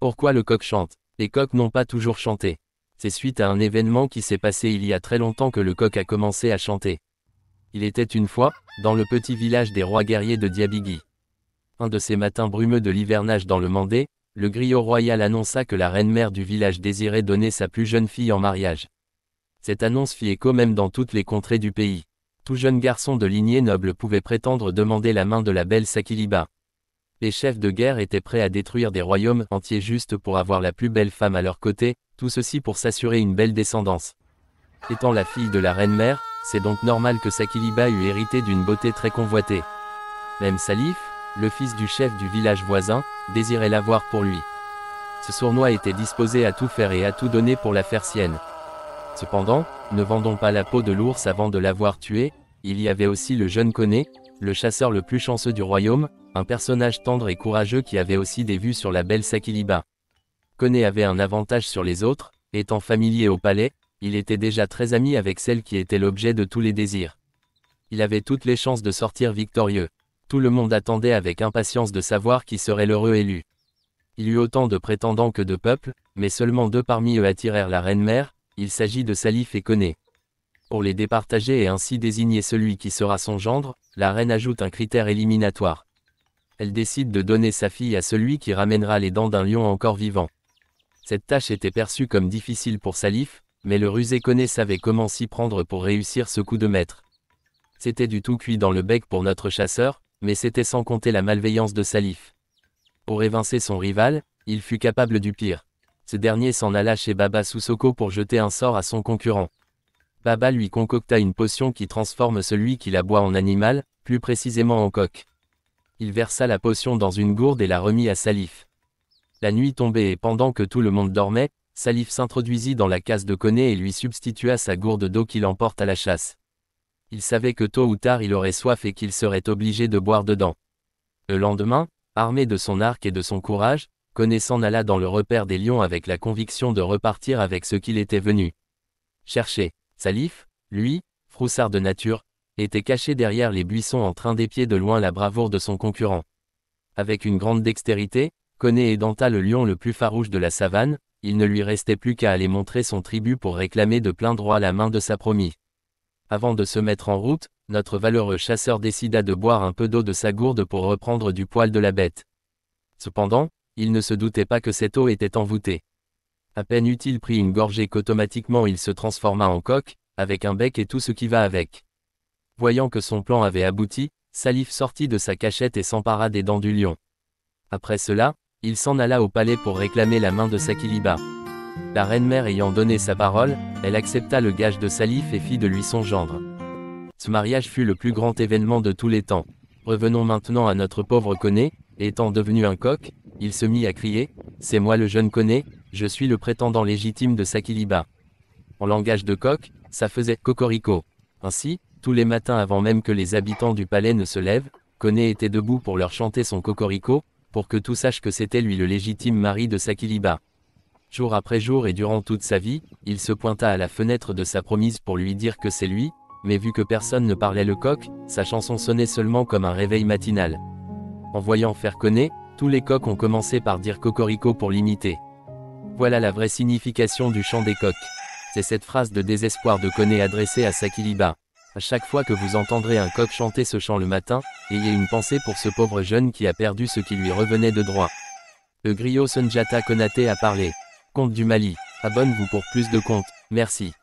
Pourquoi le coq chante? Les coqs n'ont pas toujours chanté. C'est suite à un événement qui s'est passé il y a très longtemps que le coq a commencé à chanter. Il était une fois, dans le petit village des rois guerriers de Diabigui. Un de ces matins brumeux de l'hivernage dans le Mandé, le griot royal annonça que la reine-mère du village désirait donner sa plus jeune fille en mariage. Cette annonce fit écho même dans toutes les contrées du pays. Tout jeune garçon de lignée noble pouvait prétendre demander la main de la belle Sakiliba. Les chefs de guerre étaient prêts à détruire des royaumes entiers juste pour avoir la plus belle femme à leur côté, tout ceci pour s'assurer une belle descendance. Étant la fille de la reine-mère, c'est donc normal que Sakiliba eût hérité d'une beauté très convoitée. Même Salif, le fils du chef du village voisin, désirait l'avoir pour lui. Ce sournois était disposé à tout faire et à tout donner pour la faire sienne. Cependant, ne vendons pas la peau de l'ours avant de l'avoir tué, il y avait aussi le jeune Koné, le chasseur le plus chanceux du royaume, un personnage tendre et courageux qui avait aussi des vues sur la belle Sakiliba. Koné avait un avantage sur les autres, étant familier au palais, il était déjà très ami avec celle qui était l'objet de tous les désirs. Il avait toutes les chances de sortir victorieux. Tout le monde attendait avec impatience de savoir qui serait l'heureux élu. Il eut autant de prétendants que de peuples, mais seulement 2 parmi eux attirèrent la reine-mère, il s'agit de Salif et Koné. Pour les départager et ainsi désigner celui qui sera son gendre, la reine ajoute un critère éliminatoire. Elle décide de donner sa fille à celui qui ramènera les dents d'un lion encore vivant. Cette tâche était perçue comme difficile pour Salif, mais le rusé Koné savait comment s'y prendre pour réussir ce coup de maître. C'était du tout cuit dans le bec pour notre chasseur, mais c'était sans compter la malveillance de Salif. Pour évincer son rival, il fut capable du pire. Ce dernier s'en alla chez Baba Soussoko pour jeter un sort à son concurrent. Baba lui concocta une potion qui transforme celui qui la boit en animal, plus précisément en coq. Il versa la potion dans une gourde et la remit à Salif. La nuit tombait et pendant que tout le monde dormait, Salif s'introduisit dans la case de Koné et lui substitua sa gourde d'eau qu'il emporte à la chasse. Il savait que tôt ou tard il aurait soif et qu'il serait obligé de boire dedans. Le lendemain, armé de son arc et de son courage, Koné s'en alla dans le repère des lions avec la conviction de repartir avec ce qu'il était venu chercher. Salif, lui, froussard de nature, était caché derrière les buissons en train d'épier de loin la bravoure de son concurrent. Avec une grande dextérité, Koné édenta le lion le plus farouche de la savane, il ne lui restait plus qu'à aller montrer son tribut pour réclamer de plein droit la main de sa promise. Avant de se mettre en route, notre valeureux chasseur décida de boire un peu d'eau de sa gourde pour reprendre du poil de la bête. Cependant, il ne se doutait pas que cette eau était envoûtée. À peine eut-il pris une gorgée qu'automatiquement il se transforma en coq, avec un bec et tout ce qui va avec. Voyant que son plan avait abouti, Salif sortit de sa cachette et s'empara des dents du lion. Après cela, il s'en alla au palais pour réclamer la main de Sakiliba. La reine-mère ayant donné sa parole, elle accepta le gage de Salif et fit de lui son gendre. Ce mariage fut le plus grand événement de tous les temps. Revenons maintenant à notre pauvre Koné, étant devenu un coq, il se mit à crier « C'est moi le jeune Koné, je suis le prétendant légitime de Sakiliba ». En langage de coq, ça faisait « cocorico ». Ainsi, tous les matins avant même que les habitants du palais ne se lèvent, Koné était debout pour leur chanter son cocorico, pour que tout sache que c'était lui le légitime mari de Sakiliba. Jour après jour et durant toute sa vie, il se pointa à la fenêtre de sa promise pour lui dire que c'est lui, mais vu que personne ne parlait le coq, sa chanson sonnait seulement comme un réveil matinal. En voyant faire Koné, tous les coqs ont commencé par dire cocorico pour l'imiter. Voilà la vraie signification du chant des coqs. C'est cette phrase de désespoir de Koné adressée à Sakiliba. À chaque fois que vous entendrez un coq chanter ce chant le matin, ayez une pensée pour ce pauvre jeune qui a perdu ce qui lui revenait de droit. Le griot Sundiata Konaté a parlé. Conte du Mali. Abonne-vous pour plus de contes. Merci.